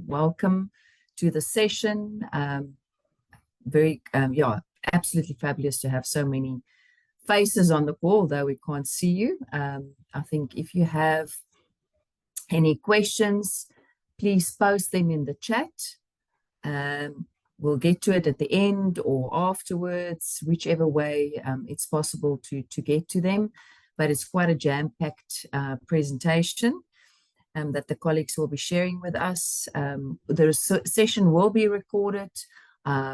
Welcome to the session. Absolutely fabulous to have so many faces on the call, though we can't see you. I think if you have any questions, please post them in the chat. We'll get to it at the end or afterwards, whichever way it's possible to get to them. But it's quite a jam-packed presentation that the colleagues will be sharing with us. The session will be recorded.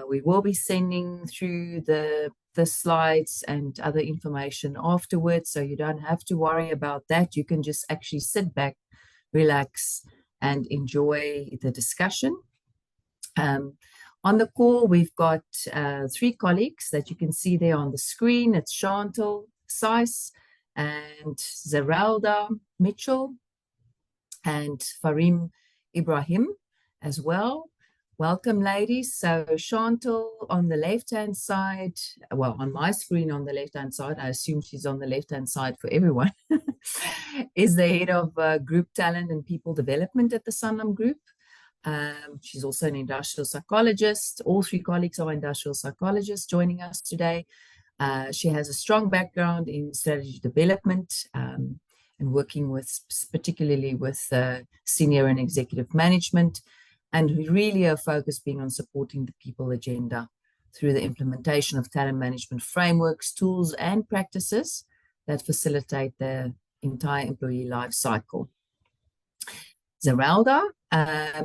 We will be sending through the slides and other information afterwards, so you don't have to worry about that. You can just actually sit back, relax, and enjoy the discussion. On the call, we've got 3 colleagues that you can see there on the screen. It's Chantal Seiss and Zeralda Mitchell and Farim Ibrahim as well. Welcome, ladies. So Chantal on the left-hand side, well, on my screen on the left-hand side, I assume she's on the left-hand side for everyone, is the head of Group Talent and People Development at the Sanlam Group. She's also an industrial psychologist. All 3 colleagues are industrial psychologists joining us today. She has a strong background in strategy development and working with, particularly with senior and executive management, and really her focus being on supporting the people agenda through the implementation of talent management frameworks, tools, and practices that facilitate the entire employee life cycle. Zeralda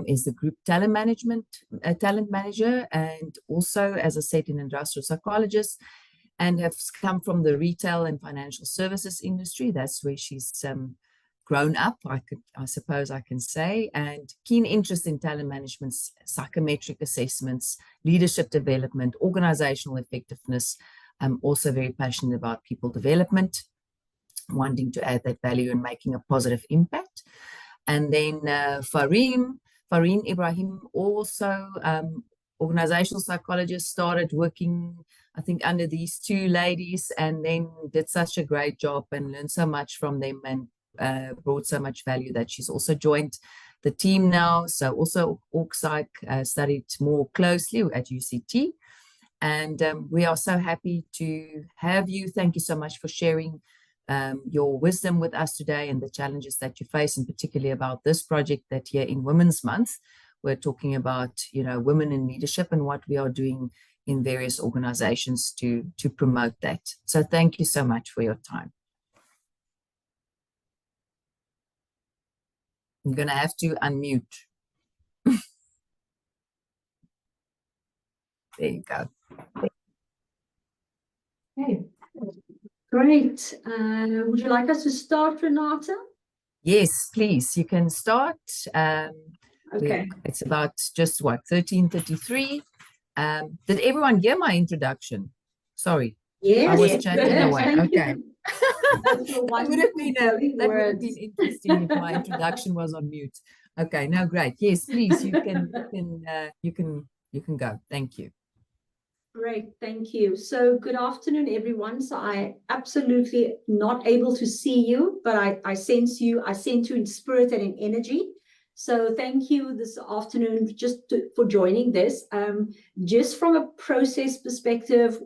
is the group talent manager, and also, as I said, an industrial psychologist, and has come from the retail and financial services industry. That's where she's grown up, I suppose I can say, and keen interest in talent management, psychometric assessments, leadership development, organizational effectiveness. I'm also very passionate about people development, wanting to add that value and making a positive impact. And then Farim Ibrahim, also organizational psychologist, started working, I think, under these 2 ladies, and then did such a great job and learned so much from them, and brought so much value that she's also joined the team now. So also OrgPsych studied more closely at UCT, and we are so happy to have you. Thank you so much for sharing your wisdom with us today and the challenges that you face, and particularly about this project that here in Women's Month, we're talking about, you know, women in leadership and what we are doing in various organizations to promote that. So thank you so much for your time. I'm going to have to unmute. There you go. Okay, great. Would you like us to start, Renata? Yes, please. You can start. Okay. It's about just what, 13:33. Did everyone hear my introduction? Sorry. Yes. I was chatting away. Thank okay. That would have been interesting if my introduction was on mute. Okay, no, great. Yes, please, you can go. Thank you. Great, thank you. So good afternoon, everyone. So I absolutely not able to see you, but I sense you. I sense you in spirit and in energy. So thank you this afternoon for joining this. Just from a process perspective,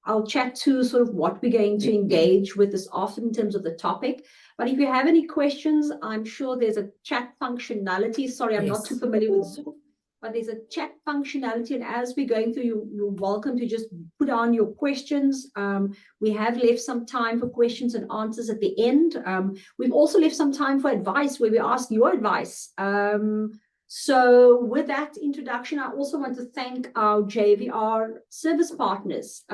I'll chat to sort of what we're going to engage with this afternoon in terms of the topic. But if you have any questions, I'm sure there's a chat functionality. Sorry, I'm not too familiar with Zoom, but there's a chat functionality. And as we're going through, you're welcome to just put on your questions. We have left some time for questions and answers at the end. We've also left some time for advice, where we ask your advice. So with that introduction, I also want to thank our JVR service partners.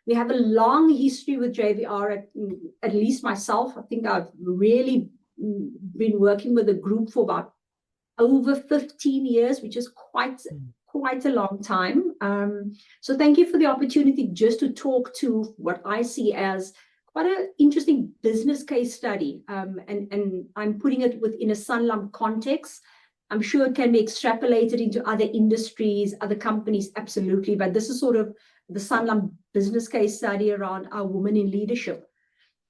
We have a long history with JVR, at least myself. I think I've really been working with the group for about over 15 years, which is quite a long time. So thank you for the opportunity just to talk to what I see as quite an interesting business case study. And I'm putting it within a Sanlam context. I'm sure it can be extrapolated into other industries, other companies, absolutely. But this is sort of the Sanlam business case study around our women in leadership.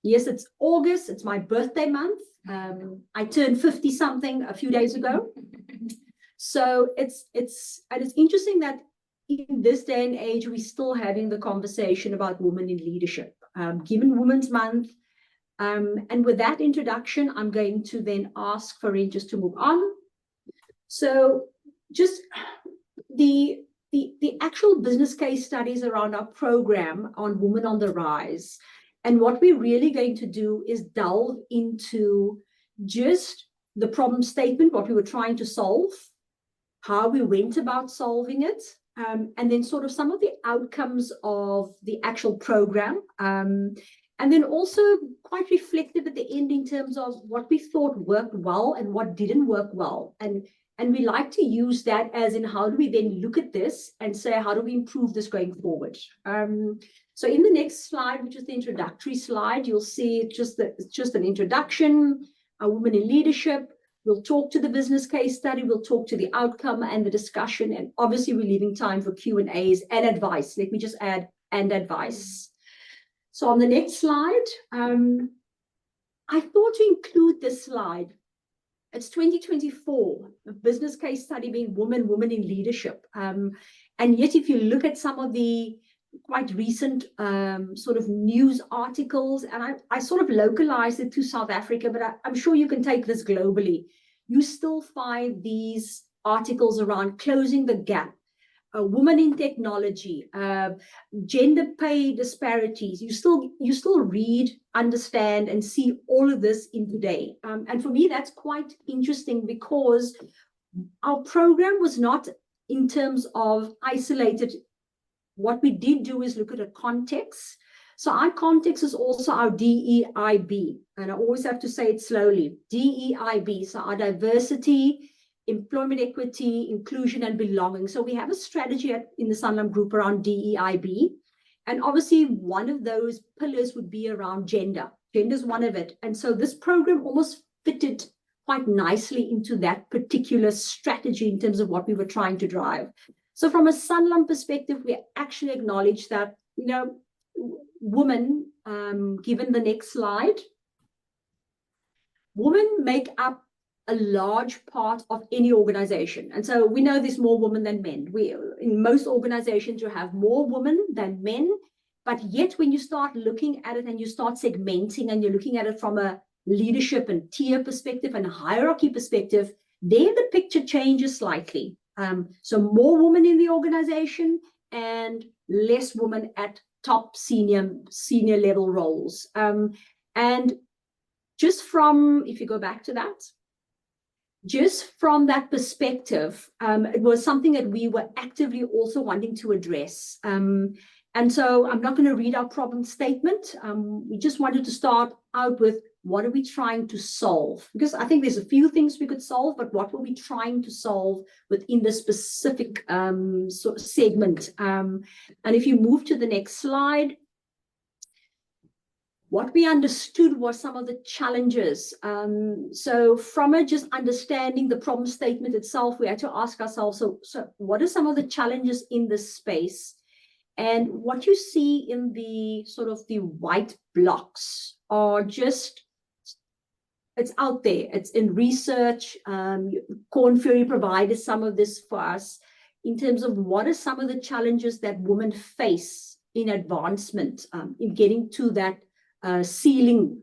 Yes, it's August. It's my birthday month. I turned 50-something a few days ago. So it's interesting that in this day and age, we're still having the conversation about women in leadership, given Women's Month. And with that introduction, I'm going to then ask Farin just to move on. So just the actual business case studies around our program on Women on the Rise. And what we're really going to do is delve into just the problem statement, what we were trying to solve, how we went about solving it, and then sort of some of the outcomes of the actual program. And then also quite reflective at the end in terms of what we thought worked well and what didn't work well. And we like to use that as in how do we then look at this and say, how do we improve this going forward? So in the next slide, which is the introductory slide, you'll see just an introduction, a woman in leadership. We'll talk to the business case study, we'll talk to the outcome and the discussion, and obviously we're leaving time for Q&As and advice. Let me just add, and advice. So on the next slide, I thought to include this slide. It's 2024, a business case study being women in leadership. And yet if you look at some of the quite recent sort of news articles, and I sort of localized it to South Africa, but I'm sure you can take this globally. You still find these articles around closing the gap, women in technology, gender pay disparities. You still read, understand, and see all of this in today. And for me, that's quite interesting because our program was not in terms of isolated. What we did do is look at a context. So our context is also our DEIB, and I always have to say it slowly, DEIB, so our diversity, employment equity, inclusion, and belonging. So we have a strategy in the Sanlam Group around DEIB, and obviously one of those pillars would be around gender. Gender is one of it, and so this program almost fitted quite nicely into that particular strategy in terms of what we were trying to drive. So from a Sanlam perspective, we actually acknowledge that, you know, women, given the next slide, women make up a large part of any organization. And so we know there's more women than men. In most organizations, you have more women than men, but yet when you start looking at it and you start segmenting and you're looking at it from a leadership and tier perspective and a hierarchy perspective, there the picture changes slightly. So more women in the organization and less women at top senior level roles. And just from, if you go back to that, just from that perspective, it was something that we were actively also wanting to address. And so I'm not going to read our problem statement. We just wanted to start out with what are we trying to solve? Because I think there's a few things we could solve, but what were we trying to solve within the specific sort of segment? And if you move to the next slide, what we understood was some of the challenges. So from just understanding the problem statement itself, we had to ask ourselves, so what are some of the challenges in this space? And what you see in the sort of the white blocks are just, it's out there, it's in research. Korn Ferry provided some of this for us in terms of what are some of the challenges that women face in advancement, in getting to that ceiling.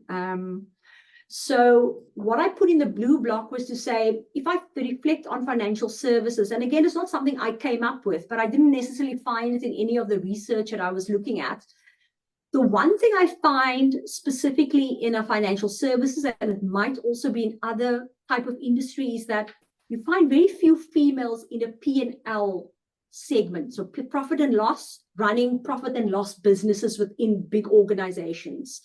So what I put in the blue block was to say, if I reflect on financial services, and again, it's not something I came up with, but I didn't necessarily find it in any of the research that I was looking at. The one thing I find specifically in a financial services, and it might also be in other type of industries, that you find very few females in a P&L segment. So profit and loss, running profit and loss businesses within big organizations.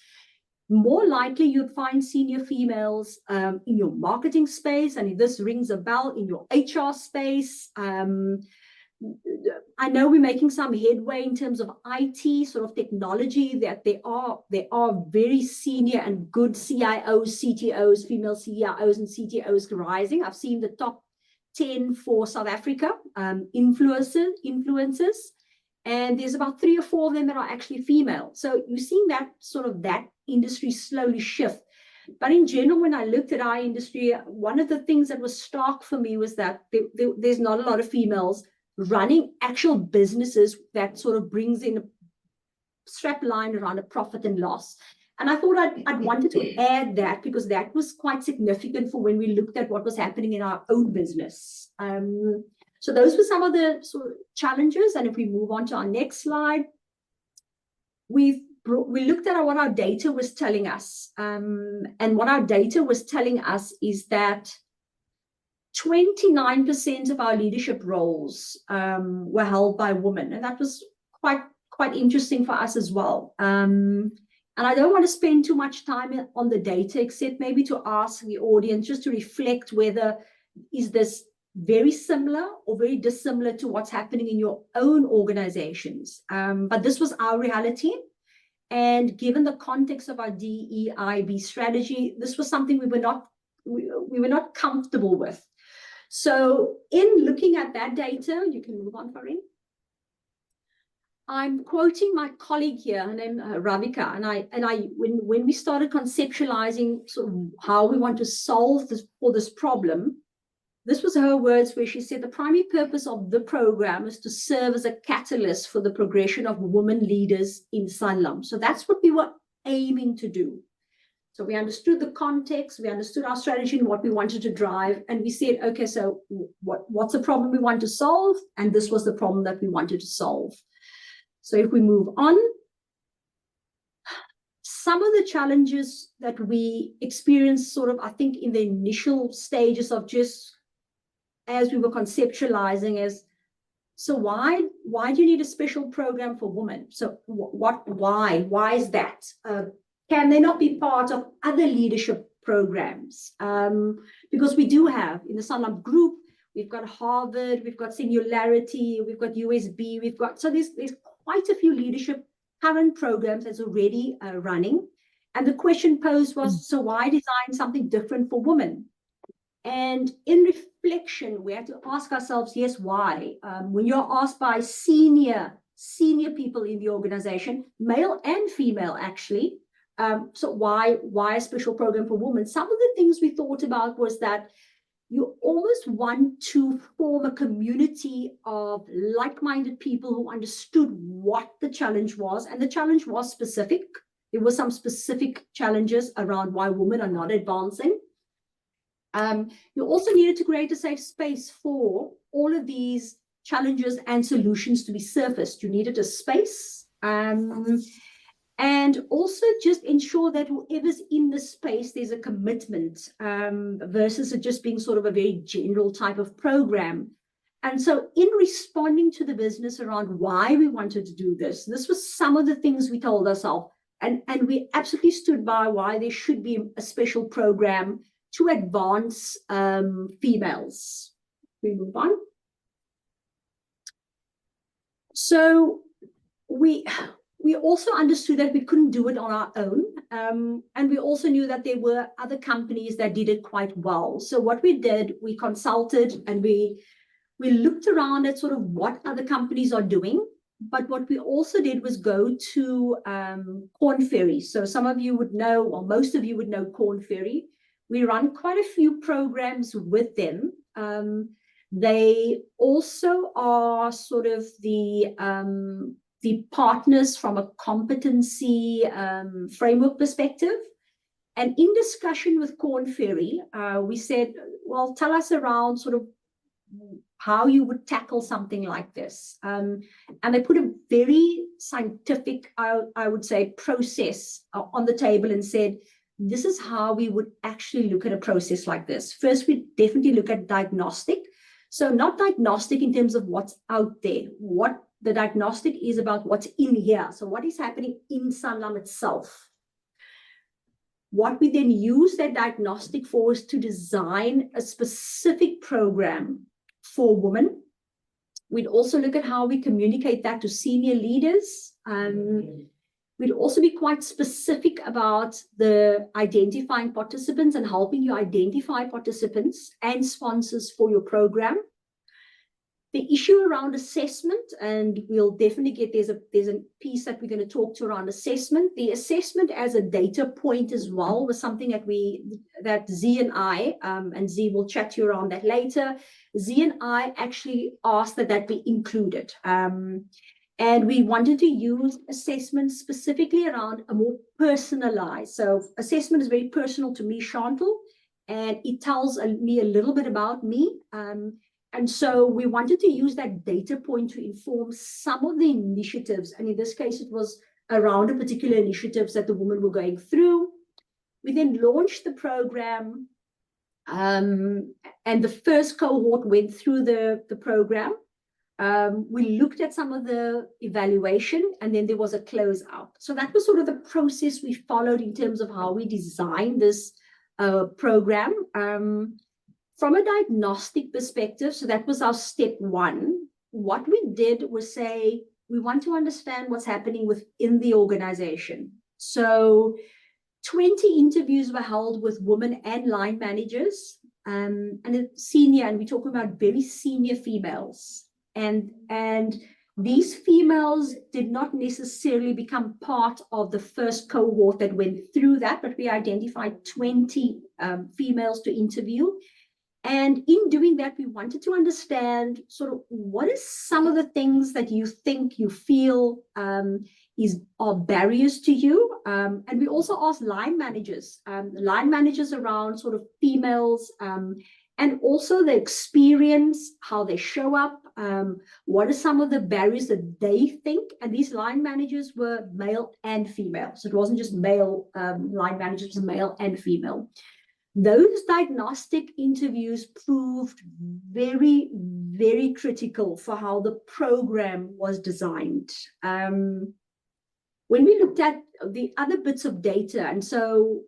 More likely you'd find senior females in your marketing space, and if this rings a bell, in your HR space. I know we're making some headway in terms of IT, sort of technology, that there are very senior and good CIOs, CTOs, female CIOs and CTOs rising. I've seen the top 10 for South Africa, influencers, and there's about 3 or 4 of them that are actually female. So you're seeing that sort of that industry slowly shift. But in general, when I looked at our industry, one of the things that was stark for me was that there's not a lot of females running actual businesses that sort of brings in a strap line around a profit and loss. And I thought I'd wanted to add that, because that was quite significant for when we looked at what was happening in our own business. So those were some of the sort of challenges. And if we move on to our next slide, we looked at what our data was telling us. And what our data was telling us is that 29% of our leadership roles were held by women. And that was quite interesting for us as well. And I don't want to spend too much time on the data, except maybe to ask the audience just to reflect whether is this very similar or very dissimilar to what's happening in your own organizations. But this was our reality. And given the context of our DEIB strategy, this was something we were not comfortable with. So in looking at that data, you can move on, Farin. I'm quoting my colleague here, her name Ravika, and when we started conceptualizing sort of how we want to solve this problem, this was her words, where she said the primary purpose of the program is to serve as a catalyst for the progression of women leaders in Sanlam. So that's what we were aiming to do. So we understood the context, we understood our strategy and what we wanted to drive, and we said, okay, so what's the problem we want to solve? And this was the problem that we wanted to solve. So if we move on, some of the challenges that we experienced sort of, I think, in the initial stages of just as we were conceptualizing is, so why do you need a special program for women? So why is that? Can they not be part of other leadership programs? Because we do have in the Sanlam group, we've got Harvard, we've got Singularity, we've got USB, so there's quite a few leadership current programs that's already running. And the question posed was, so why design something different for women? And in reflection, we had to ask ourselves, yes, why? When you're asked by senior people in the organization, male and female actually, so why a special program for women? Some of the things we thought about was that you almost want to form a community of like-minded people who understood what the challenge was. And the challenge was specific. There were some specific challenges around why women are not advancing. You also needed to create a safe space for all of these challenges and solutions to be surfaced. You needed a space. And also just ensure that whoever's in the space, there's a commitment versus it just being sort of a very general type of program. And so in responding to the business around why we wanted to do this was some of the things we told ourselves. And we absolutely stood by why there should be a special program to advance females. We move on. So we also understood that we couldn't do it on our own. And we also knew that there were other companies that did it quite well. So what we did, we consulted and we looked around at sort of what other companies are doing. But what we also did was go to Korn Ferry. So some of you would know, or most of you would know Korn Ferry. We run quite a few programs with them. They also are sort of the partners from a competency framework perspective. And in discussion with Korn Ferry, we said, well, tell us around sort of how you would tackle something like this. And they put a very scientific, I would say, process on the table and said, this is how we would actually look at a process like this. First, we definitely look at diagnostic. So not diagnostic in terms of what's out there, what the diagnostic is about what's in here. So what is happening in Sanlam itself. What we then use that diagnostic for is to design a specific program for women. We'd also look at how we communicate that to senior leaders. We'd also be quite specific about the identifying participants and helping you identify participants and sponsors for your program. The issue around assessment, and we'll definitely get, there's a piece that we're going to talk to around assessment. The assessment as a data point as well was something that Z and I, and Z will chat to you around that later. Z and I actually asked that be included. And we wanted to use assessment specifically around a more personalized. So assessment is very personal to me, Chantal, and it tells me a little bit about me. And so we wanted to use that data point to inform some of the initiatives. And in this case, it was around a particular initiatives that the women were going through. We then launched the program, and the first cohort went through the program. We looked at some of the evaluation, and then there was a closeout. So that was sort of the process we followed in terms of how we designed this program. From a diagnostic perspective, so that was our step one. What we did was say, we want to understand what's happening within the organization. So 20 interviews were held with women and line managers, and a senior, and we're talking about very senior females. And these females did not necessarily become part of the first cohort that went through that, but we identified 20 females to interview. And in doing that, we wanted to understand sort of what is some of the things that you think, you feel are barriers to you. And we also asked line managers around sort of females, and also the experience, how they show up, what are some of the barriers that they think. And these line managers were male and female. So it wasn't just male line managers, it was male and female. Those diagnostic interviews proved very, very critical for how the program was designed. When we looked at the other bits of data, and so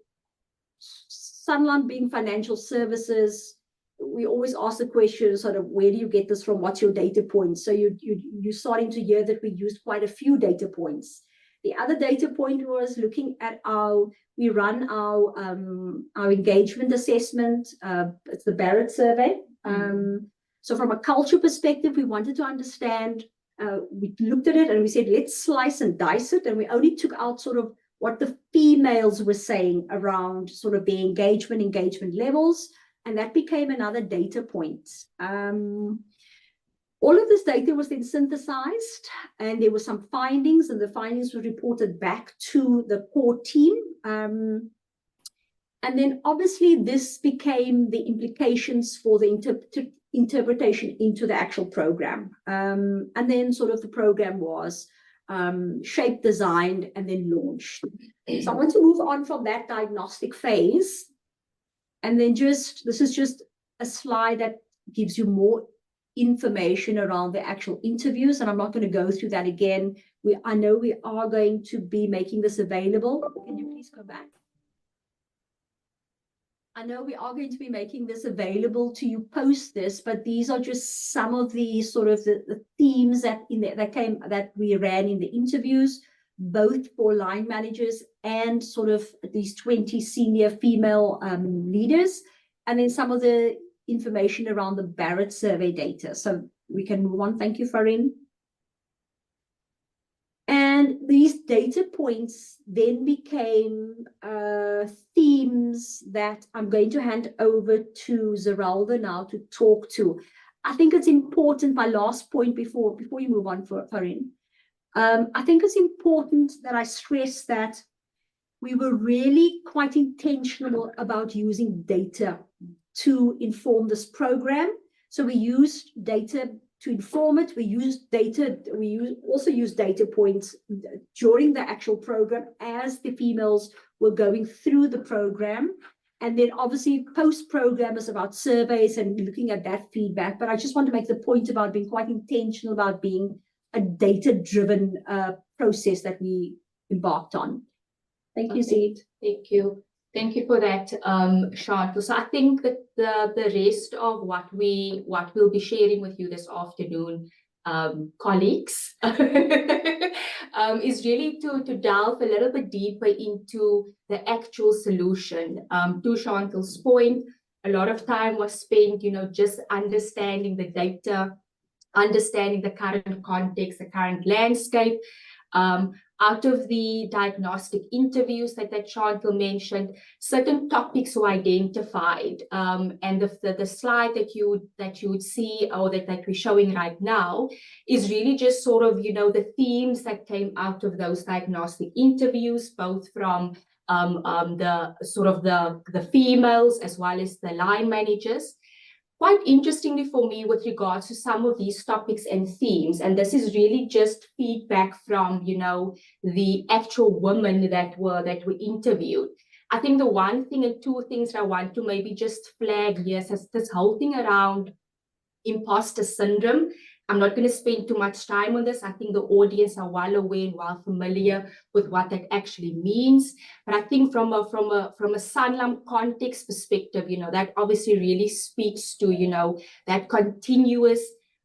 Sanlam being financial services, we always ask the question, sort of, where do you get this from? What's your data points? So you're starting to hear that we used quite a few data points. The other data point was looking at we run our engagement assessment. It's the Barrett survey. So from a culture perspective, we wanted to understand, we looked at it and we said, let's slice and dice it. And we only took out sort of what the females were saying around sort of their engagement levels. And that became another data point. All of this data was then synthesized, and there were some findings, and the findings were reported back to the core team. And then obviously this became the implications for the interpretation into the actual program. And then sort of the program was shaped, designed, and then launched. So I want to move on from that diagnostic phase. And then this is just a slide that gives you more information around the actual interviews, and I'm not going to go through that again. I know we are going to be making this available. Can you please go back? I know we are going to be making this available to you post this, but these are just some of the sort of the themes that we ran in the interviews, both for line managers and sort of these 20 senior female leaders, and then some of the information around the Barrett survey data. So we can move on. Thank you, Farin. And these data points then became themes that I'm going to hand over to Zeralda now to talk to. I think it's important, my last point before you move on, Farin. I think it's important that I stress that we were really quite intentional about using data to inform this program. So we used data to inform it. We also used data points during the actual program as the females were going through the program. And then obviously post-program is about surveys and looking at that feedback. But I just want to make the point about being quite intentional about being a data-driven process that we embarked on. Thank you, Zed. Thank you. Thank you for that, Chantal. So I think that the rest of what we'll be sharing with you this afternoon, colleagues, is really to delve a little bit deeper into the actual solution. To Chantal's point, a lot of time was spent, just understanding the data, understanding the current context, the current landscape. Out of the diagnostic interviews that Chantal mentioned, certain topics were identified, and the slide that you would see, or that we're showing right now, is really just sort of, you know, the themes that came out of those diagnostic interviews, both from the females as well as the line managers. Quite interestingly for me, with regards to some of these topics and themes, and this is really just feedback from, you know, the actual women that were interviewed. I think the one thing and two things that I want to maybe just flag here is this whole thing around imposter syndrome. I'm not going to spend too much time on this. I think the audience are well aware and well familiar with what that actually means. But I think from a Sanlam context perspective, you know, that obviously really speaks to, you know, that continuous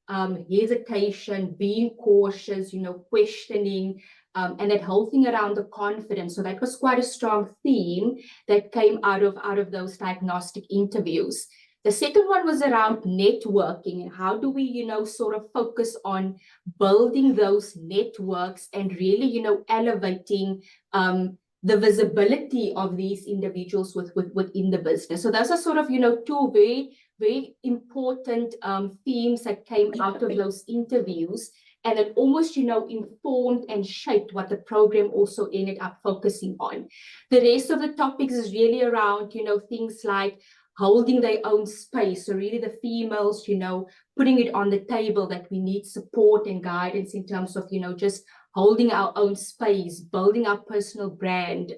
hesitation, being cautious, you know, questioning, and that whole thing around the confidence. So that was quite a strong theme that came out of those diagnostic interviews. The second one was around networking, and how do we, you know, sort of focus on building those networks and really, you know, elevating the visibility of these individuals within the business. So those are sort of, you know, two very, very important themes that came out of those interviews, and it almost, you know, informed and shaped what the program also ended up focusing on. The rest of the topics is really around, you know, things like holding their own space. So really the females, you know, putting it on the table that we need support and guidance in terms of, you know, just holding our own space, building our personal brand,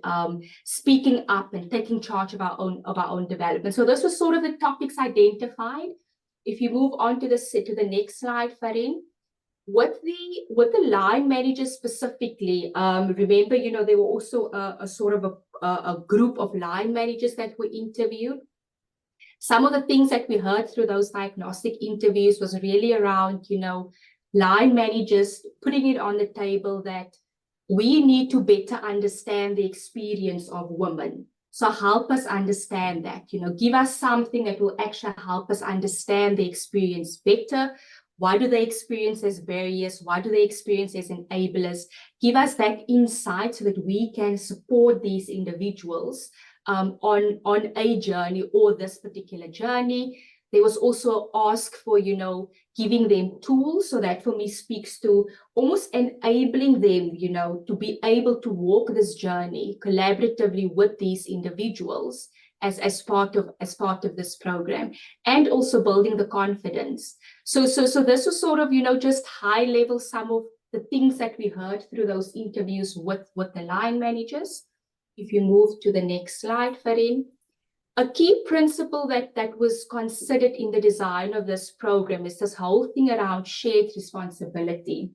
speaking up and taking charge of our own development. So those were sort of the topics identified. If you move on to the next slide, Farin. With the line managers specifically, remember, you know, there were also a sort of a group of line managers that were interviewed. Some of the things that we heard through those diagnostic interviews was really around, you know, line managers putting it on the table that we need to better understand the experience of women. So help us understand that, you know, give us something that will actually help us understand the experience better. Why do they experience as barriers? Why do they experience as enablers? Give us that insight so that we can support these individuals on a journey or this particular journey. There was also ask for, you know, giving them tools. So that for me speaks to almost enabling them, you know, to be able to walk this journey collaboratively with these individuals as part of this program, and also building the confidence. So this was sort of, you know, just high level, some of the things that we heard through those interviews with the line managers. If you move to the next slide, Farin. A key principle that was considered in the design of this program is this whole thing around shared responsibility.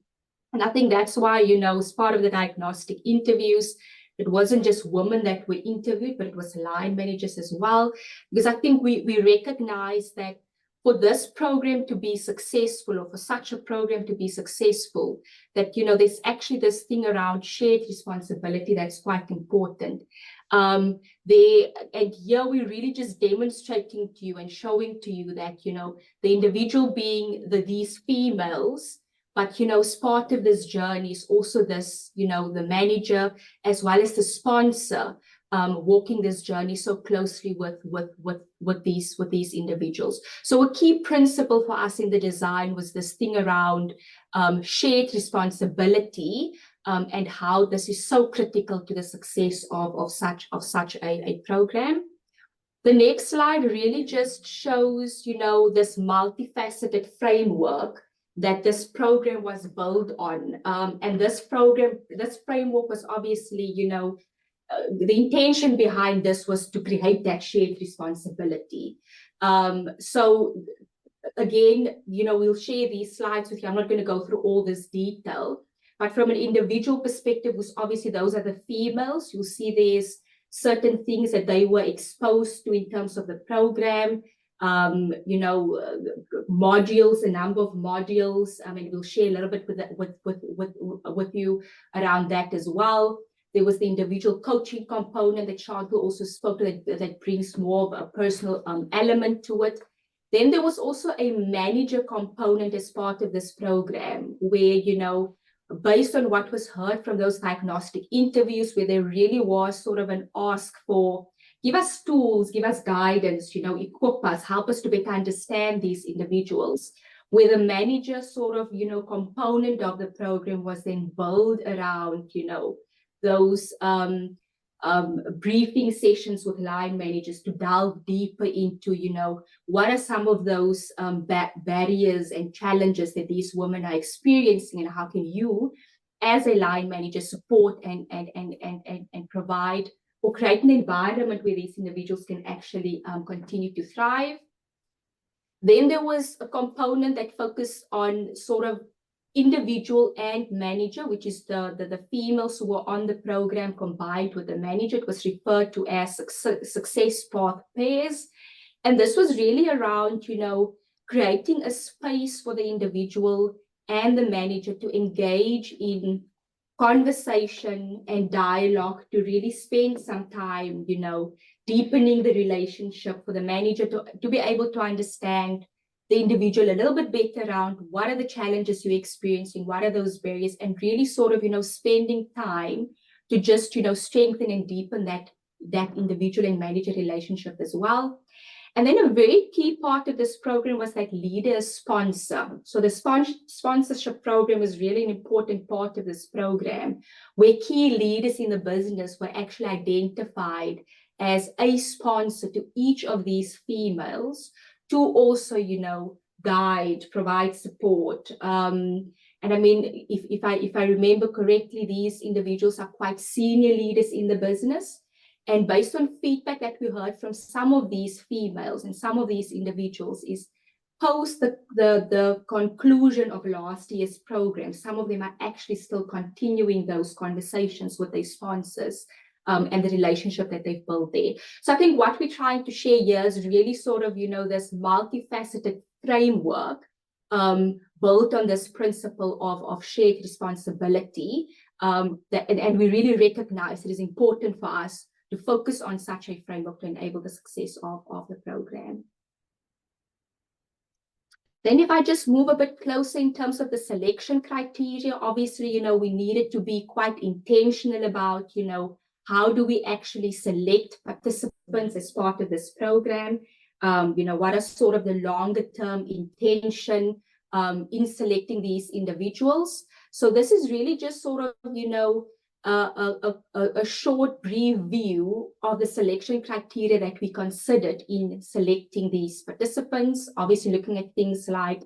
And I think that's why, you know, as part of the diagnostic interviews, it wasn't just women that were interviewed, but it was line managers as well. Because I think we recognize that for this program to be successful, or for such a program to be successful, that, you know, there's actually this thing around shared responsibility that's quite important. And here we're really just demonstrating to you and showing to you that, you know, the individual being these females, but, you know, as part of this journey is also this, you know, the manager as well as the sponsor, walking this journey so closely with these individuals. So a key principle for us in the design was this thing around shared responsibility, and how this is so critical to the success of such a program. The next slide really just shows, you know, this multifaceted framework that this program was built on. And this framework was obviously, you know, the intention behind this was to create that shared responsibility. So again, you know, we'll share these slides with you. I'm not going to go through all this detail, but from an individual perspective, was obviously those are the females. You'll see there's certain things that they were exposed to in terms of the program, you know, modules, a number of modules. I mean, we'll share a little bit with you around that as well. There was the individual coaching component that Chantal also spoke to, that brings more of a personal element to it. Then there was also a manager component as part of this program where, based on what was heard from those diagnostic interviews, where there really was sort of an ask for, give us tools, give us guidance, equip us, help us to better understand these individuals, where the manager sort of, component of the program was then built around, those briefing sessions with line managers to delve deeper into, what are some of those barriers and challenges that these women are experiencing, and how can you, as a line manager, support and provide or create an environment where these individuals can actually continue to thrive. Then there was a component that focused on sort of individual and manager, which is the females who were on the program combined with the manager. It was referred to as success path pairs. And this was really around, creating a space for the individual and the manager to engage in conversation and dialogue, to really spend some time, deepening the relationship, for the manager to be able to understand the individual a little bit better around what are the challenges you're experiencing, what are those barriers, and really sort of, spending time to just, strengthen and deepen that individual and manager relationship as well. And then a very key part of this program was that leader sponsor. So the sponsorship program is really an important part of this program, where key leaders in the business were actually identified as a sponsor to each of these females, to also, guide, provide support. And I mean, if I remember correctly, these individuals are quite senior leaders in the business. And based on feedback that we heard from some of these females and some of these individuals, is post the conclusion of last year's program, some of them are actually still continuing those conversations with their sponsors, and the relationship that they've built there. So I think what we're trying to share here is really sort of, this multifaceted framework built on this principle of shared responsibility, and we really recognize it is important for us to focus on such a framework to enable the success of the program. Then if I just move a bit closer in terms of the selection criteria, obviously, we needed to be quite intentional about, how do we actually select participants as part of this program? What are sort of the longer term intention in selecting these individuals? So this is really just sort of, a short brief view of the selection criteria that we considered in selecting these participants. Obviously looking at things like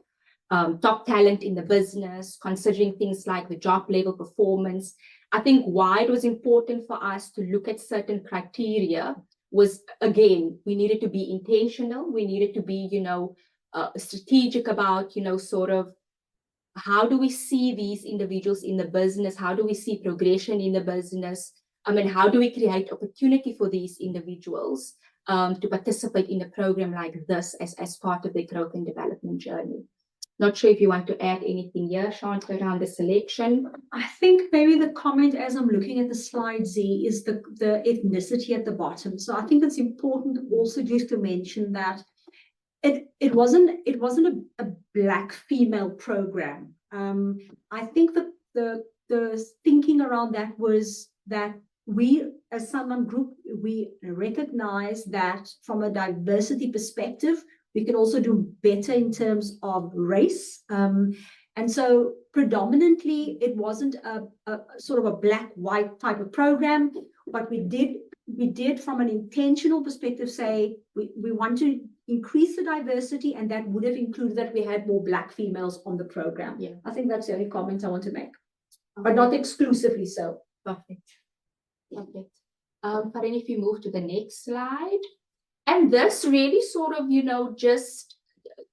top talent in the business, considering things like the job level performance. I think why it was important for us to look at certain criteria was, again, we needed to be intentional. We needed to be, strategic about, sort of, how do we see these individuals in the business? How do we see progression in the business? How do we create opportunity for these individuals to participate in a program like this as part of their growth and development journey? Not sure if you want to add anything here, Shanta, around the selection. I think maybe the comment, as I'm looking at the slide, Z, is the ethnicity at the bottom. So I think it's important also just to mention that it wasn't a Black female program. I think that the thinking around that was that we, as Sanlam Group, we recognize that from a diversity perspective, we can also do better in terms of race. And so predominantly, it wasn't a sort of a black-white type of program, but we did from an intentional perspective say we want to increase the diversity, and that would have included that we had more Black females on the program. Yeah, I think that's the only comment I want to make, but not exclusively so. Perfect. Farin, if you move to the next slide. And this really sort of, just,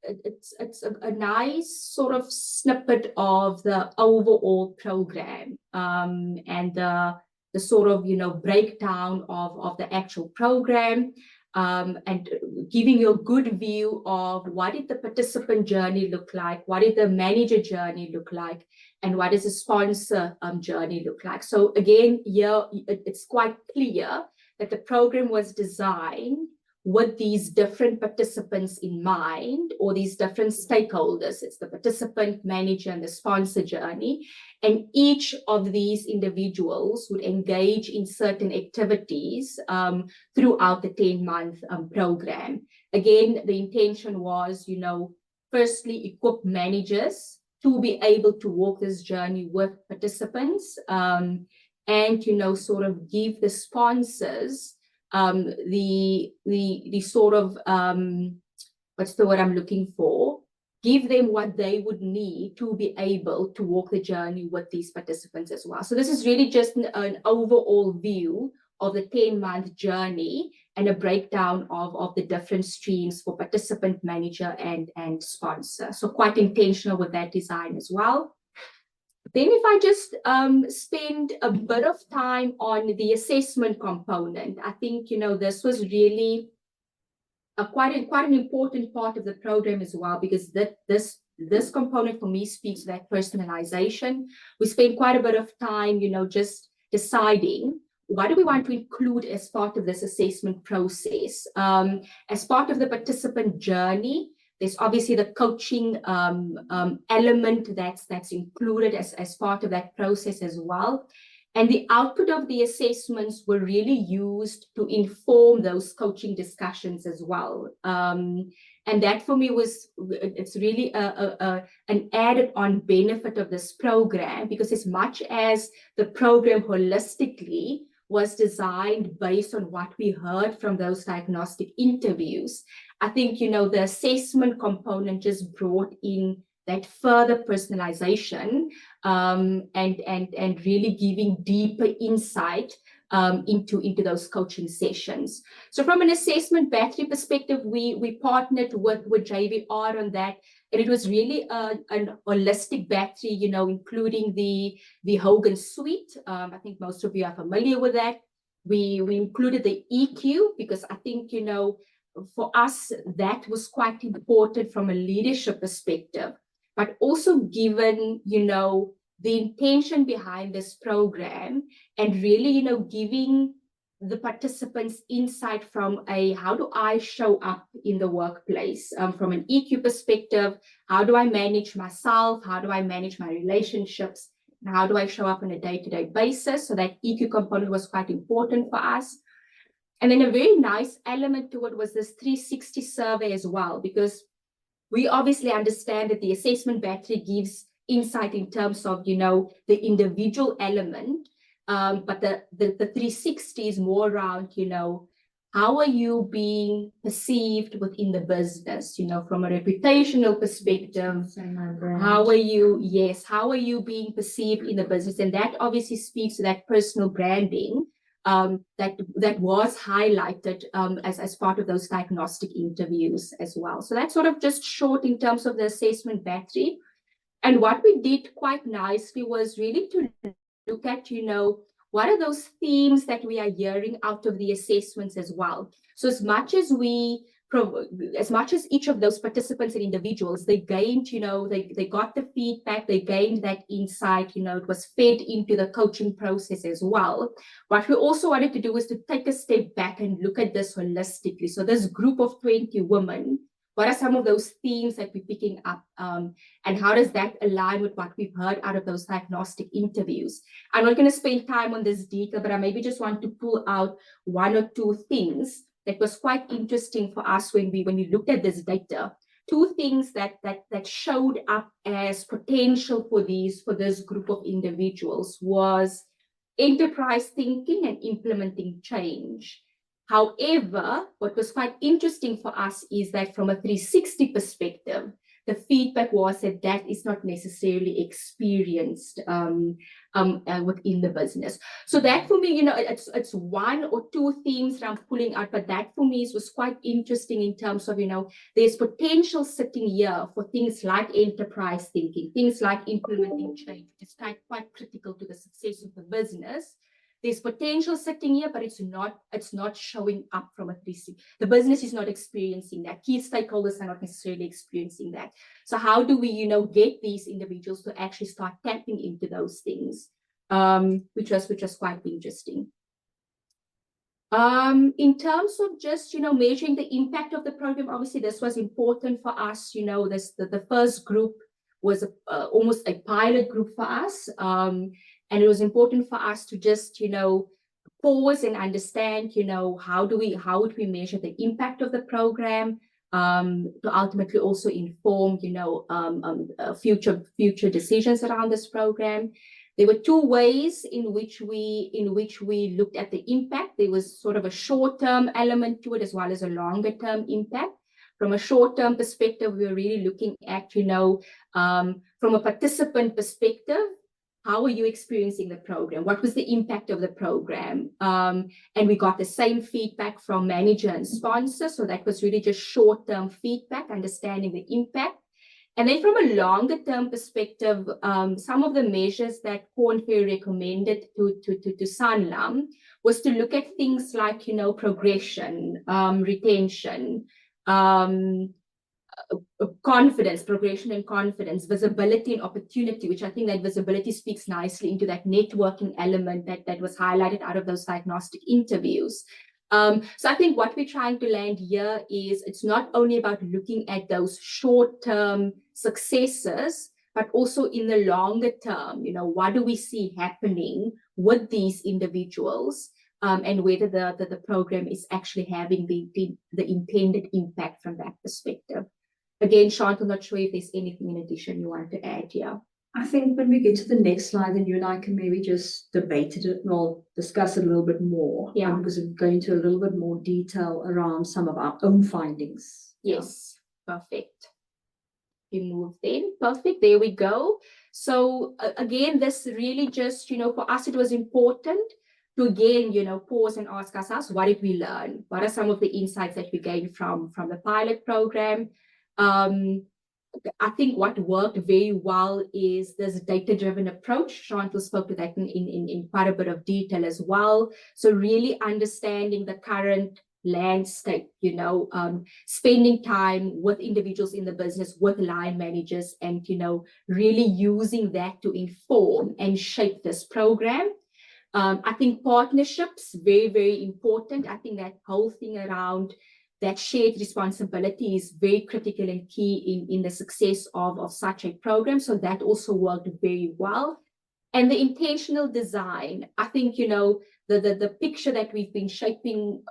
it's a nice sort of snippet of the overall program, and the sort of, breakdown of the actual program, and giving you a good view of what did the participant journey look like, what did the manager journey look like, and what does the sponsor journey look like. So again, here it's quite clear that the program was designed with these different participants in mind, or these different stakeholders. It's the participant, manager, and the sponsor journey. And each of these individuals would engage in certain activities throughout the 10-month program. Again, the intention was, firstly, equip managers to be able to walk this journey with participants, and, sort of give the sponsors the sort of, what's the word I'm looking for? Give them what they would need to be able to walk the journey with these participants as well. So this is really just an overall view of the 10-month journey and a breakdown of the different streams for participant, manager, and sponsor. So quite intentional with that design as well. Then if I just spend a bit of time on the assessment component, I think, this was really quite an important part of the program as well, because this component for me speaks to that personalization. We spent quite a bit of time, just deciding what do we want to include as part of this assessment process. As part of the participant journey, there's obviously the coaching element that's included as part of that process as well. And the output of the assessments were really used to inform those coaching discussions as well. And that for me it's really an added on benefit of this program, because as much as the program holistically was designed based on what we heard from those diagnostic interviews, I think, the assessment component just brought in that further personalization and really giving deeper insight into those coaching sessions. So from an assessment battery perspective, we partnered with JVR on that. And it was really an holistic battery, including the Hogan suite. I think most of you are familiar with that. We included the EQ because I think, for us, that was quite important from a leadership perspective, but also given, the intention behind this program and really, giving the participants insight from how do I show up in the workplace? From an EQ perspective, how do I manage myself? How do I manage my relationships? And how do I show up on a day-to-day basis? So that EQ component was quite important for us. And then a very nice element to it was this 360 survey as well, because we obviously understand that the assessment battery gives insight in terms of, the individual element, but the 360 is more around, how are you being perceived within the business, from a reputational perspective? How are you being perceived in the business? And that obviously speaks to that personal branding that was highlighted as part of those diagnostic interviews as well. So that's sort of just short in terms of the assessment battery. And what we did quite nicely was really to look at, what are those themes that we are hearing out of the assessments as well. So as much as each of those participants and individuals, they gained, they got the feedback, they gained that insight, it was fed into the coaching process as well. What we also wanted to do is to take a step back and look at this holistically. So this group of 20 women, what are some of those themes that we're picking up? And how does that align with what we've heard out of those diagnostic interviews? I'm not going to spend time on this detail, but I maybe just want to pull out one or two things that was quite interesting for us when we looked at this data. Two things that showed up as potential for this group of individuals was enterprise thinking and implementing change. However, what was quite interesting for us is that from a 360 perspective, the feedback was that is not necessarily experienced within the business. So that for me, it's one or two themes that I'm pulling out, but that for me was quite interesting in terms of, there's potential sitting here for things like enterprise thinking, things like implementing change. It's quite critical to the success of the business. There's potential sitting here, but it's not showing up from a 360. The business is not experiencing that. Key stakeholders are not necessarily experiencing that. So how do we, get these individuals to actually start tapping into those things, which was quite interesting. In terms of just, measuring the impact of the program, obviously this was important for us. The first group was almost a pilot group for us. And it was important for us to just, pause and understand, how would we measure the impact of the program, to ultimately also inform, future decisions around this program. There were two ways in which we looked at the impact. There was sort of a short-term element to it as well as a longer-term impact. From a short-term perspective, we were really looking at, from a participant perspective, how are you experiencing the program? What was the impact of the program? And we got the same feedback from manager and sponsor. So that was really just short-term feedback, understanding the impact. And then from a longer term perspective, some of the measures that Korn Ferry recommended to Sanlam was to look at things like, progression, retention, confidence, progression and confidence, visibility and opportunity, which I think that visibility speaks nicely into that networking element that was highlighted out of those diagnostic interviews. So I think what we're trying to land here is it's not only about looking at those short-term successes, but also in the longer term, what do we see happening with these individuals, and whether the program is actually having the intended impact from that perspective. Again, Chantal, not sure if there's anything in addition you want to add here. I think when we get to the next slide, then you and I can maybe just debate it and we'll discuss it a little bit more. Yeah. Because we're going into a little bit more detail around some of our own findings. Yes, perfect. You move then. Perfect. There we go. So again, this really just, for us, it was important to again, pause and ask ourselves, what did we learn? What are some of the insights that we gained from the pilot program? I think what worked very well is this data-driven approach. Chantal spoke to that in quite a bit of detail as well. So really understanding the current landscape, spending time with individuals in the business, with line managers, and, really using that to inform and shape this program. I think partnerships, very, very important. I think that whole thing around that shared responsibility is very critical and key in the success of such a program. So that also worked very well. And the intentional design, I think, the picture that we've been shaping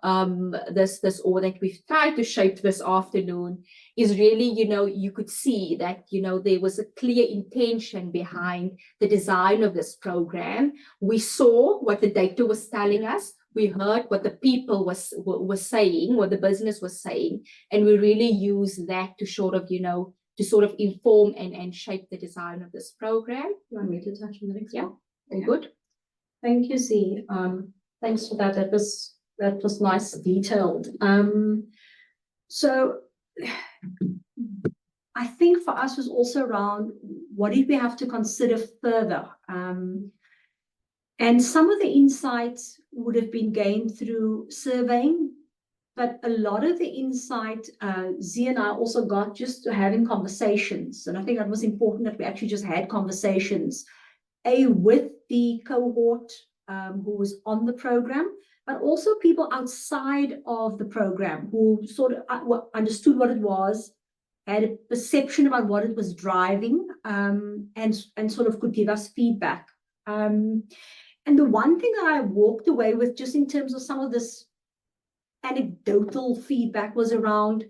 this or that we've tried to shape this afternoon is really, you could see that, there was a clear intention behind the design of this program. We saw what the data was telling us. We heard what the people was saying, what the business was saying, and we really use that to sort of inform and shape the design of this program. You want me to touch on the next one? Very good. Thank you, Z. Thanks for that. That was nice, detailed. So I think for us was also around what did we have to consider further. And some of the insights would have been gained through surveying, but a lot of the insight Z and I also got just to having conversations. And I think that was important that we actually just had conversations, with the cohort who was on the program, but also people outside of the program who sort of understood what it was, had a perception about what it was driving, and sort of could give us feedback. And the one thing that I walked away with just in terms of some of this anecdotal feedback was around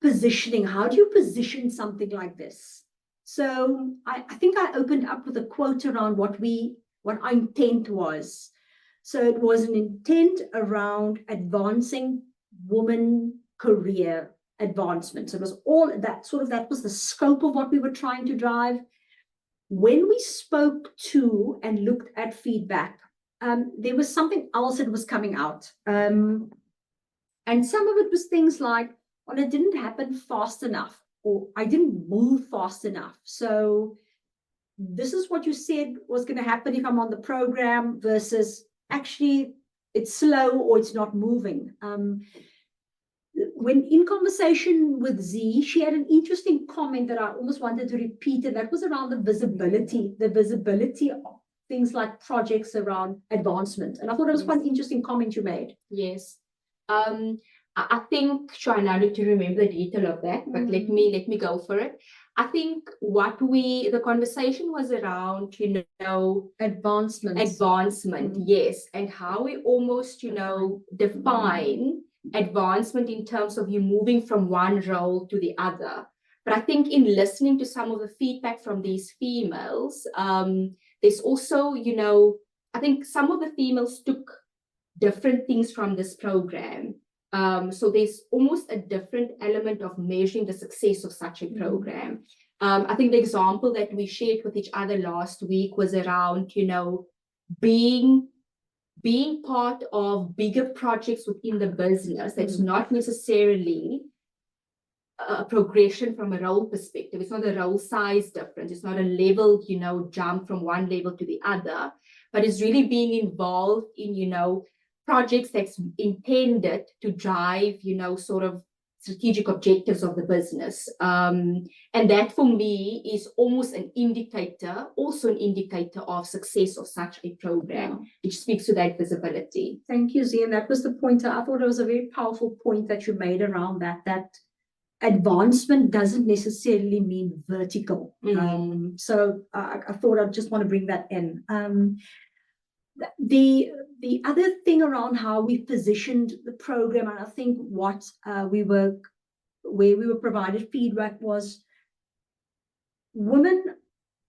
positioning. How do you position something like this? So I think I opened up with a quote around what our intent was. So it was an intent around advancing women career advancement. So it was all that that was the scope of what we were trying to drive. When we spoke to and looked at feedback, there was something else that was coming out. And some of it was things like, well, it didn't happen fast enough, or I didn't move fast enough. So this is what you said was going to happen if I'm on the program versus actually it's slow or it's not moving. When in conversation with Z, she had an interesting comment that I almost wanted to repeat, and that was around the visibility things like projects around advancement. And I thought it was quite an interesting comment you made. Yes. I think, try now to remember the detail of that, but let me go for it. I think the conversation was around, advancement, yes, and how we almost, define advancement in terms of you moving from one role to the other. But I think in listening to some of the feedback from these females, there's also, I think some of the females took different things from this program. So there's almost a different element of measuring the success of such a program. I think the example that we shared with each other last week was around, being part of bigger projects within the business. That's not necessarily a progression from a role perspective. It's not a role size difference. It's not a level, jump from one level to the other, but it's really being involved in, projects that's intended to drive, sort of strategic objectives of the business. And that for me is almost also an indicator of success of such a program, which speaks to that visibility. Thank you, Zee. And that was the point. I thought it was a very powerful point that you made around that advancement doesn't necessarily mean vertical. So I thought I'd just want to bring that in. The other thing around how we positioned the program, and I think where we were provided feedback was, women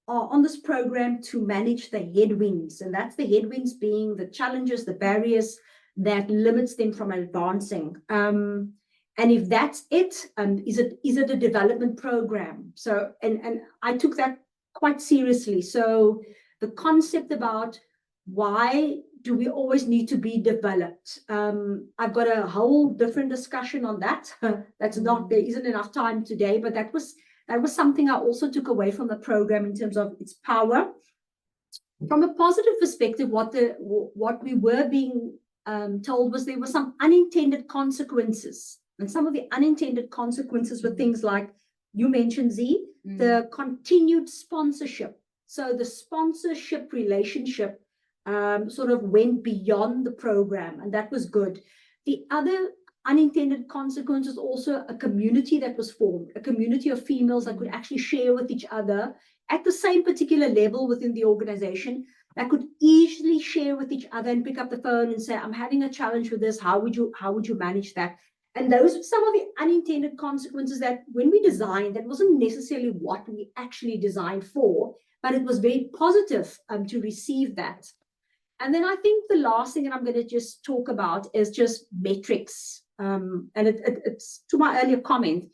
are on this program to manage the headwinds, and that's the headwinds being the challenges, the barriers that limits them from advancing. And if that's it, is it a development program? So, and I took that quite seriously. So the concept about why do we always need to be developed? I've got a whole different discussion on that. There isn't enough time today, but that was something I also took away from the program in terms of its power. From a positive perspective, what we were being told was there were some unintended consequences. And some of the unintended consequences were things like, you mentioned, Zee, the continued sponsorship. So the sponsorship relationship sort of went beyond the program, and that was good. The other unintended consequence is also a community that was formed, a community of females that could actually share with each other at the same particular level within the organization, that could easily share with each other and pick up the phone and say, I'm having a challenge with this. How would you manage that? And those are some of the unintended consequences that when we designed, that wasn't necessarily what we actually designed for, but it was very positive to receive that. And then I think the last thing that I'm going to just talk about is just metrics. And it's to my earlier comment.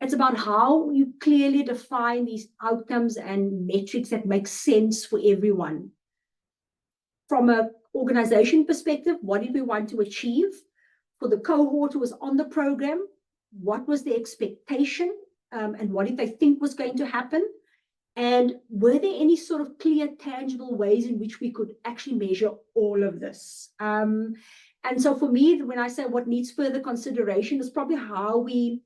It's about how you clearly define these outcomes and metrics that make sense for everyone. From an organization perspective, what did we want to achieve? For the cohort who was on the program, what was the expectation? And what did they think was going to happen? And were there any sort of clear, tangible ways in which we could actually measure all of this? And so for me, when I say what needs further consideration, is probably how we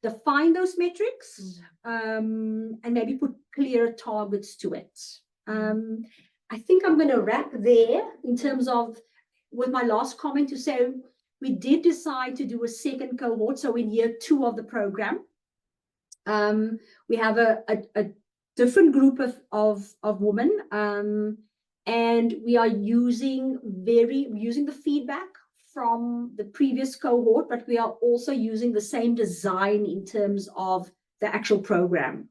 define those metrics and maybe put clearer targets to it. I think I'm going to wrap there in terms of, with my last comment, to say we did decide to do a second cohort. So in year 2 of the program, we have a different group of women, and we are using the feedback from the previous cohort, but we are also using the same design in terms of the actual program.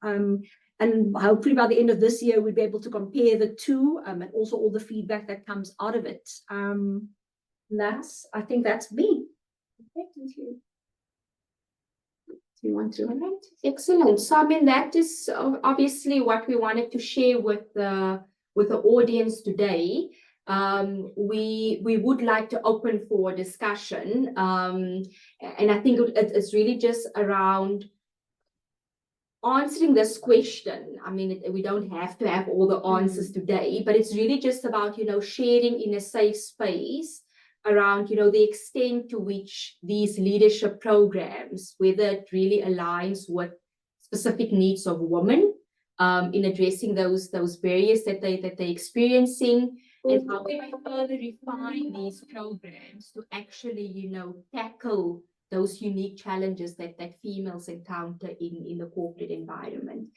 And hopefully by the end of this year, we'll be able to compare the two, and also all the feedback that comes out of it. I think that's me. Okay, thank you. Do you want to? All right. Excellent. So, I mean, that is obviously what we wanted to share with the audience today. We would like to open for discussion, and I think it's really just around answering this question. I mean, we don't have to have all the answers today, but it's really just about, sharing in a safe space around, the extent to which these leadership programs, whether it really aligns with specific needs of women, in addressing those barriers that they're experiencing, and how can we further refine these programs to actually, tackle those unique challenges that females encounter in the corporate environment.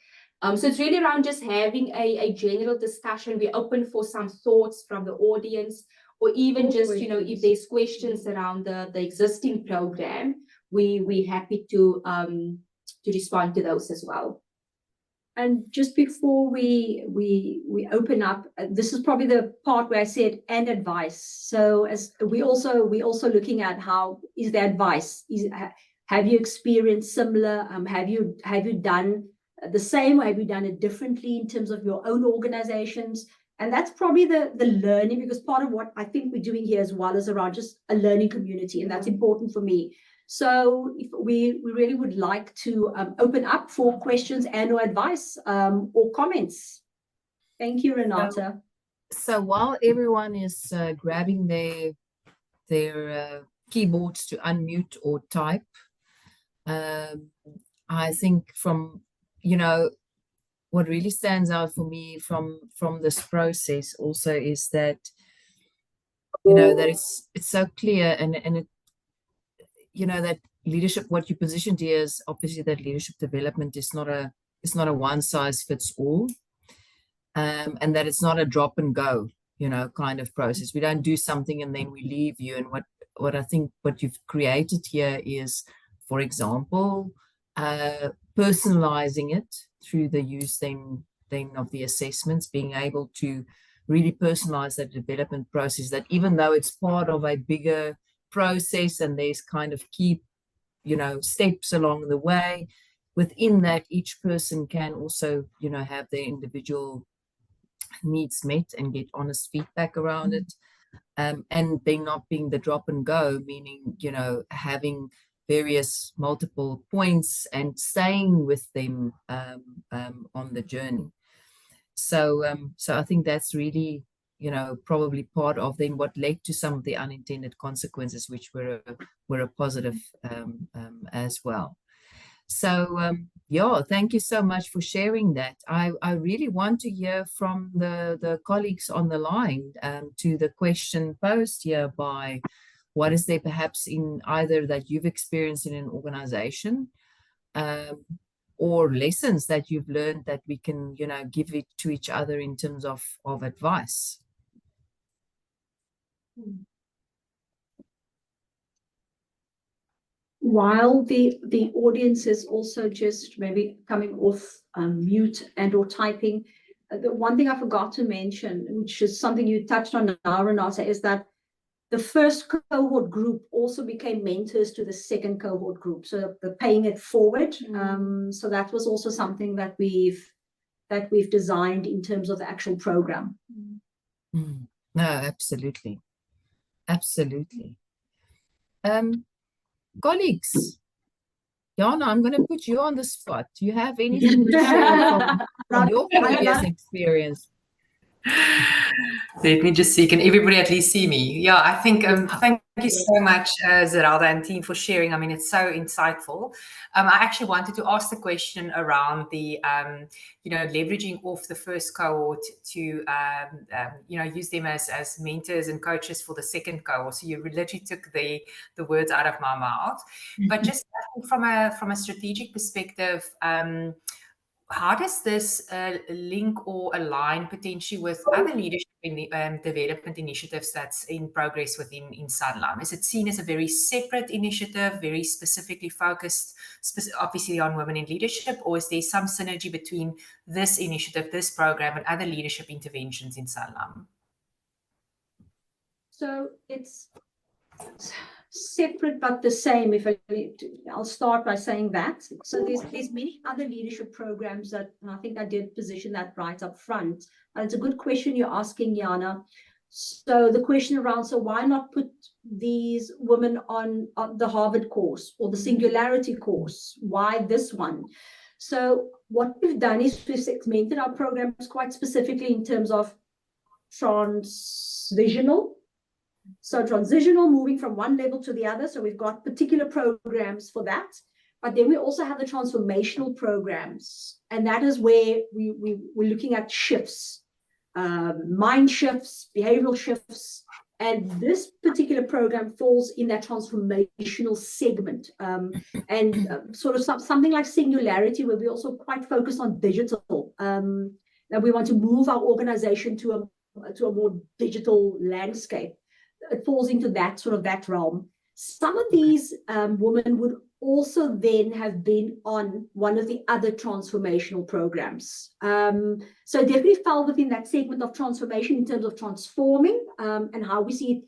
So it's really around just having a general discussion. We're open for some thoughts from the audience, or even just, if there's questions around the existing program, we're happy to respond to those as well. And just before we open up, this is probably the part where I said and advice. So as we also looking at how is the advice? Have you experienced similar? Have you done the same, or have you done it differently in terms of your own organizations? And that's probably the learning, because part of what I think we're doing here as well is around just a learning community, and that's important for me. So if we really would like to open up for questions and or advice or comments. Thank you, Renata. So while everyone is grabbing their keyboards to unmute or type, I think from, what really stands out for me from this process also is that, that it's so clear and it, that leadership, what you positioned here is obviously that leadership development is not a one size fits all, and that it's not a drop and go, kind of process. We don't do something and then we leave you. And what I think what you've created here is, for example, personalizing it through the use then of the assessments, being able to really personalize that development process, that even though it's part of a bigger process and there's kind of key, steps along the way, within that each person can also, have their individual needs met and get honest feedback around it. And then not being the drop and go, meaning, having various multiple points and staying with them on the journey. So I think that's really, probably part of then what led to some of the unintended consequences, which were a positive as well. So thank you so much for sharing that. I really want to hear from the colleagues on the line to the question posed here by what is there perhaps in either that you've experienced in an organization, or lessons that you've learned that we can, give it to each other in terms of advice. While the audience is also just maybe coming off mute and or typing, the one thing I forgot to mention, which is something you touched on now, Renata, is that the first cohort group also became mentors to the second cohort group, so the paying it forward. So that was also something that we've designed in terms of the actual program. No, absolutely. Colleagues, Jana, I'm going to put you on the spot. Do you have anything to share from your previous experience? Let me just see, can everybody at least see me? Yeah, I think, thank you so much, Zeralda and team, for sharing. I mean, it's so insightful. I actually wanted to ask the question around the, leveraging off the first cohort to, use them as mentors and coaches for the second cohort. So you literally took the words out of my mouth. But just from a strategic perspective, how does this link or align potentially with other leadership development initiatives that's in progress within Sanlam? Is it seen as a very separate initiative, very specifically focused, obviously on women in leadership, or is there some synergy between this initiative, this program, and other leadership interventions in Sanlam? So it's separate but the same. I'll start by saying that. So there's many other leadership programs that, and I think I did position that right up front. And it's a good question you're asking, Jana. So the question around, so why not put these women on the Harvard course or the Singularity course? Why this one? So what we've done is we've segmented our programs quite specifically in terms of transitional. So transitional, moving from one level to the other. So we've got particular programs for that. But then we also have the transformational programs, and that is where we're looking at shifts, mind shifts, behavioral shifts, and this particular program falls in that transformational segment, sort of something like singularity, where we're also quite focused on digital, that we want to move our organization to a more digital landscape. It falls into that realm. Some of these women would also then have been on one of the other transformational programs. So it definitely fell within that segment of transformation in terms of transforming and how we see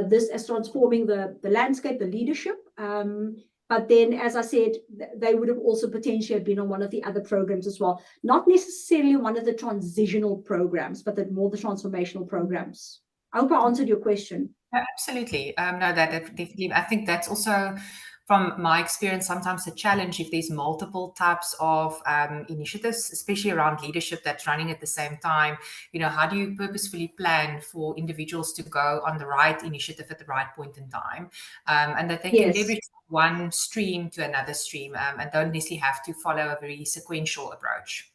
this as transforming the landscape, the leadership. But then, as I said, they would have also potentially been on one of the other programs as well. Not necessarily one of the transitional programs, but more the transformational programs. I hope I answered your question. Absolutely. No, that definitely. I think that's also, from my experience, sometimes a challenge if there's multiple types of initiatives, especially around leadership that's running at the same time. You know, how do you purposefully plan for individuals to go on the right initiative at the right point in time, and that they can leverage one stream to another stream, and don't necessarily have to follow a very sequential approach.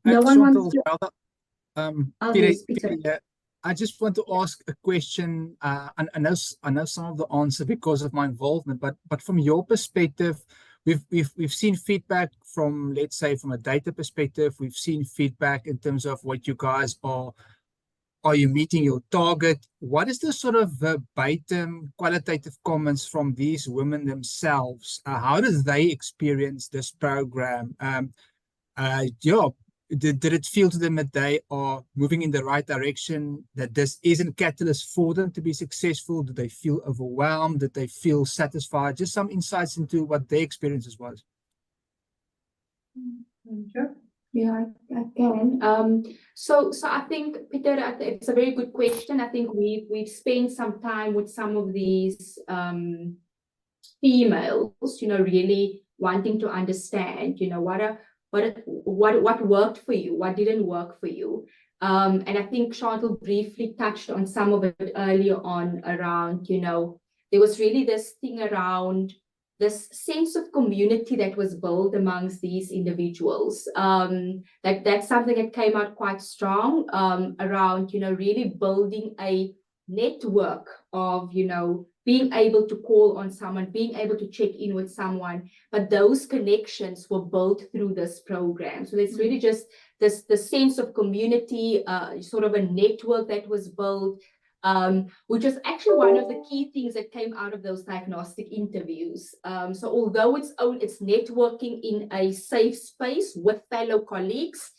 No one wants to... Peter, I just want to ask a question. I know some of the answer because of my involvement, but from your perspective, we've seen feedback from, let's say, from a data perspective. We've seen feedback in terms of what you guys are you meeting your target? What is the sort of verbatim qualitative comments from these women themselves? How do they experience this program? Did it feel to them that they are moving in the right direction, that this is a catalyst for them to be successful? Do they feel overwhelmed? Did they feel satisfied? Just some insights into what their experiences was. Sure. Yeah, I can. So I think, Peter, it's a very good question. I think we've spent some time with some of these females, really wanting to understand, what worked for you, what didn't work for you. And I think Chantal briefly touched on some of it earlier on around, there was really this thing around this sense of community that was built amongst these individuals. That's something that came out quite strong around, really building a network of, being able to call on someone, being able to check in with someone, but those connections were built through this program. So there's really just this sense of community, sort of a network that was built, which is actually one of the key things that came out of those diagnostic interviews. So although it's networking in a safe space with fellow colleagues,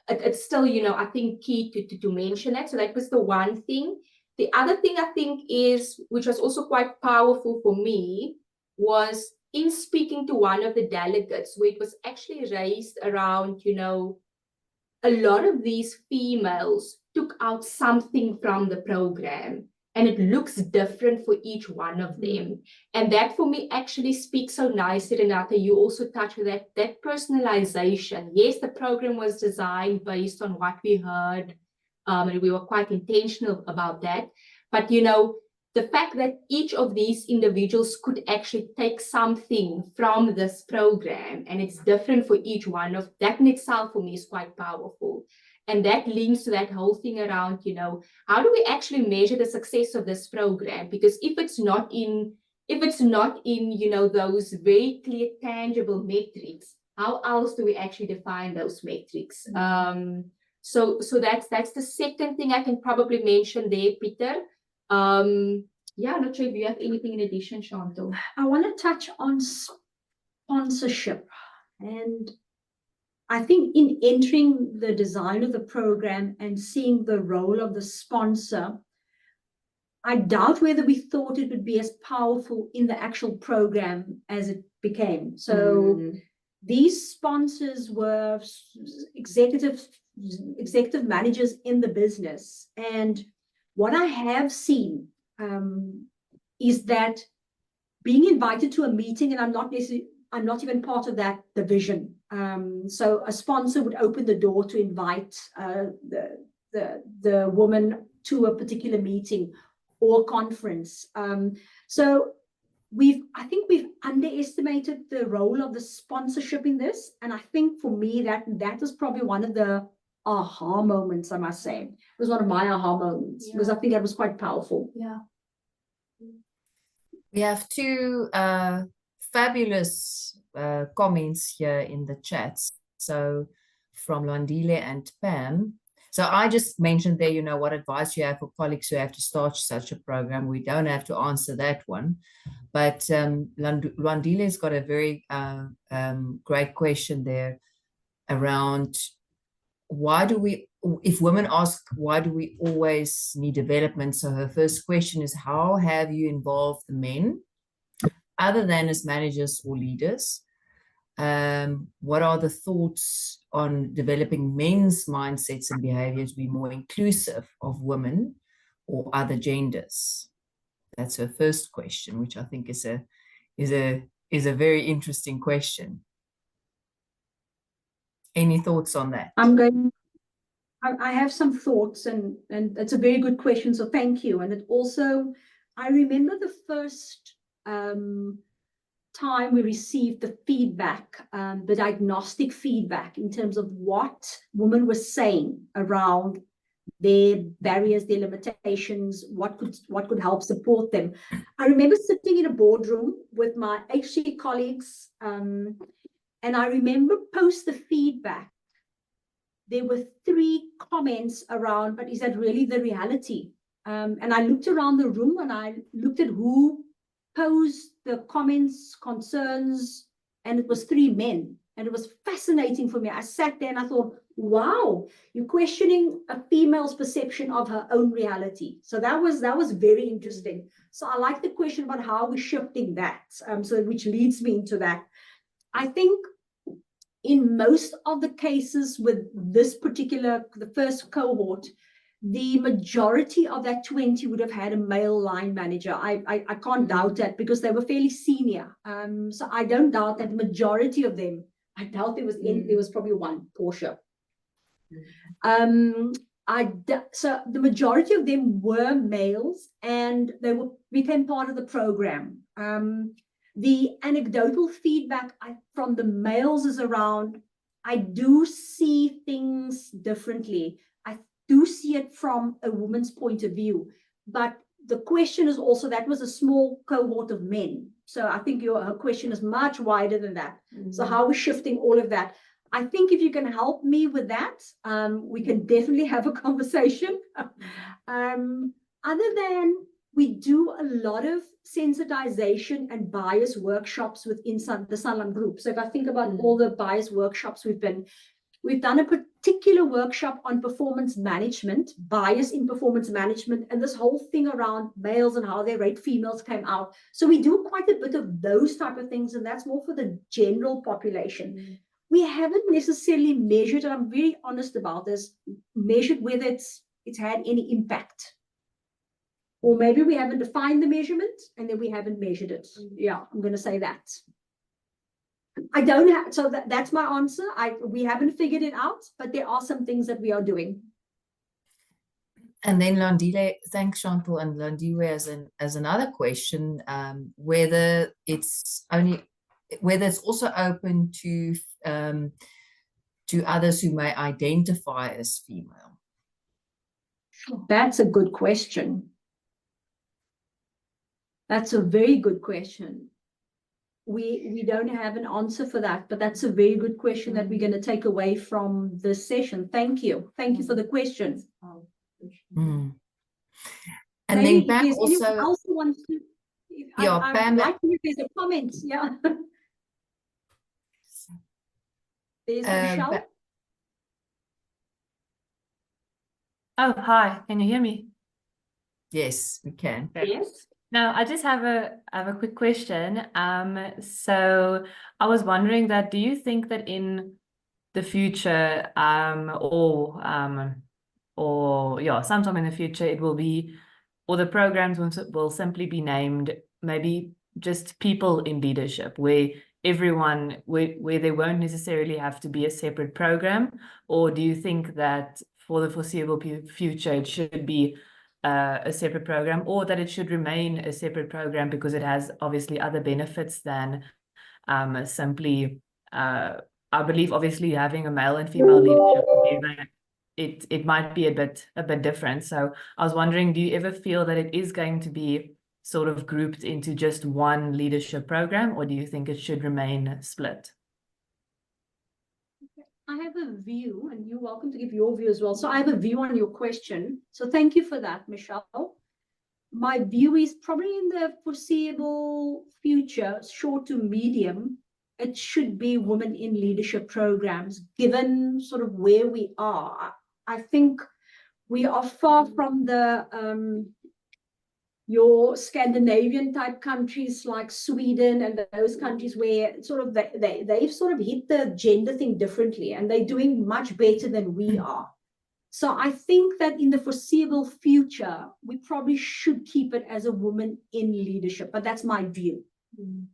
it's still, I think, key to mention that. So that was the one thing. The other thing I think is, which was also quite powerful for me, was in speaking to one of the delegates, where it was actually raised around, a lot of these females took out something from the program, and it looks different for each one of them. And that for me actually speaks so nicely, Renata. You also touched with that personalization. Yes, the program was designed based on what we heard, and we were quite intentional about that. But, the fact that each of these individuals could actually take something from this program, and it's different for each one of that in itself, for me, is quite powerful. And that links to that whole thing around, how do we actually measure the success of this program? Because if it's not in, those very clear, tangible metrics, how else do we actually define those metrics? So that's the second thing I can probably mention there, Peter. I'm not sure if you have anything in addition, Chantal. I want to touch on sponsorship. And I think in entering the design of the program and seeing the role of the sponsor, I doubt whether we thought it would be as powerful in the actual program as it became. So these sponsors were executive managers in the business. And what I have seen is that being invited to a meeting, and I'm not even part of that division. So a sponsor would open the door to invite the woman to a particular meeting, or a conference. So I think we've underestimated the role of the sponsorship in this. And I think for me, that was probably one of the aha moments, I must say. It was one of my aha moments, because I think that was quite powerful. Yeah. We have two fabulous comments here in the chats. So from Landile and Pam. So I just mentioned there, you know, what advice you have for colleagues who have to start such a program. We don't have to answer that one. But Landile's got a very great question there around why do we, if women ask, why do we always need development? So her first question is, how have you involved the men other than as managers or leaders? What are the thoughts on developing men's mindsets and behaviors to be more inclusive of women or other genders? That's her first question, which I think is a very interesting question. Any thoughts on that? I have some thoughts, and it's a very good question, so thank you. And it also, I remember the first time we received the feedback, the diagnostic feedback in terms of what women were saying around their barriers, their limitations, what could help support them. I remember sitting in a boardroom with my HC colleagues, and I remember post the feedback, there were 3 comments around, but is that really the reality? And I looked around the room and I looked at who posed the comments, concerns, and it was 3 men. And it was fascinating for me. I sat there and I thought, wow, you're questioning a female's perception of her own reality. So that was very interesting. So I like the question about how we're shifting that, which leads me into that. I think in most of the cases with this particular, the first cohort, the majority of that 20 would have had a male line manager. I can't doubt that, because they were fairly senior. So I don't doubt that the majority of them, I doubt there was probably one, Portia. So the majority of them were males, and they became part of the program. The anecdotal feedback from the males is around, I do see things differently. I do see it from a woman's point of view. But the question is also, that was a small cohort of men. So I think her question is much wider than that. So how are we shifting all of that? I think if you can help me with that, we can definitely have a conversation. Other than, we do a lot of sensitization and bias workshops within the Sanlam group. So if I think about all the bias workshops we've done a particular workshop on performance management, bias in performance management, and this whole thing around males and how they rate females came out. So we do quite a bit of those type of things, and that's more for the general population. We haven't necessarily measured, and I'm very honest about this, measured whether it's had any impact. Or maybe we haven't defined the measurement and then we haven't measured it. Yeah, I'm going to say that. I don't have, so that's my answer. We haven't figured it out, but there are some things that we are doing. And then Landile, thanks Chantal, and Landile as another question, whether it's also open to others who may identify as female. That's a good question. That's a very good question. We don't have an answer for that, but that's a very good question that we're going to take away from this session. Thank you. Thank you for the question. And maybe then Pam also wants to, Pam, like if there's a comment. Yeah. There's Michelle. Oh, hi. Can you hear me? Yes, we can. Yes. Now, I just have a quick question. So I was wondering that, do you think that in the future, sometime in the future, it will be, or the programs will simply be named maybe just people in leadership, where everyone, where there won't necessarily have to be a separate program? Or do you think that for the foreseeable future, it should be a separate program, or that it should remain a separate program because it has obviously other benefits than simply, I believe obviously having a male and female leadership together, it might be a bit different. So I was wondering, do you ever feel that it is going to be sort of grouped into just one leadership program, or do you think it should remain split? I have a view, and you're welcome to give your view as well. So I have a view on your question. So thank you for that, Michelle. My view is probably in the foreseeable future, short to medium, it should be women in leadership programs, given sort of where we are. I think we are far from the your Scandinavian type countries like Sweden and those countries where sort of they've sort of hit the gender thing differently, and they're doing much better than we are. So I think that in the foreseeable future, we probably should keep it as a woman in leadership, but that's my view.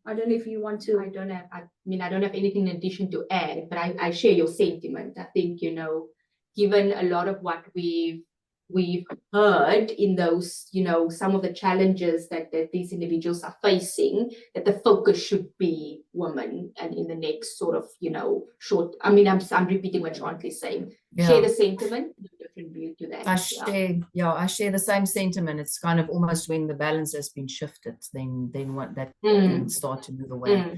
I don't know if you want to. I don't have anything in addition to add, but I share your sentiment. I think, you know, given a lot of what we've heard in those, you know, some of the challenges that these individuals are facing, that the focus should be women, and in the next sort of, you know, short, I'm repeating what Chantley's saying. Yeah. Share the sentiment, different view to that. I share the same sentiment. It's kind of almost when the balance has been shifted, then what that can start to move away.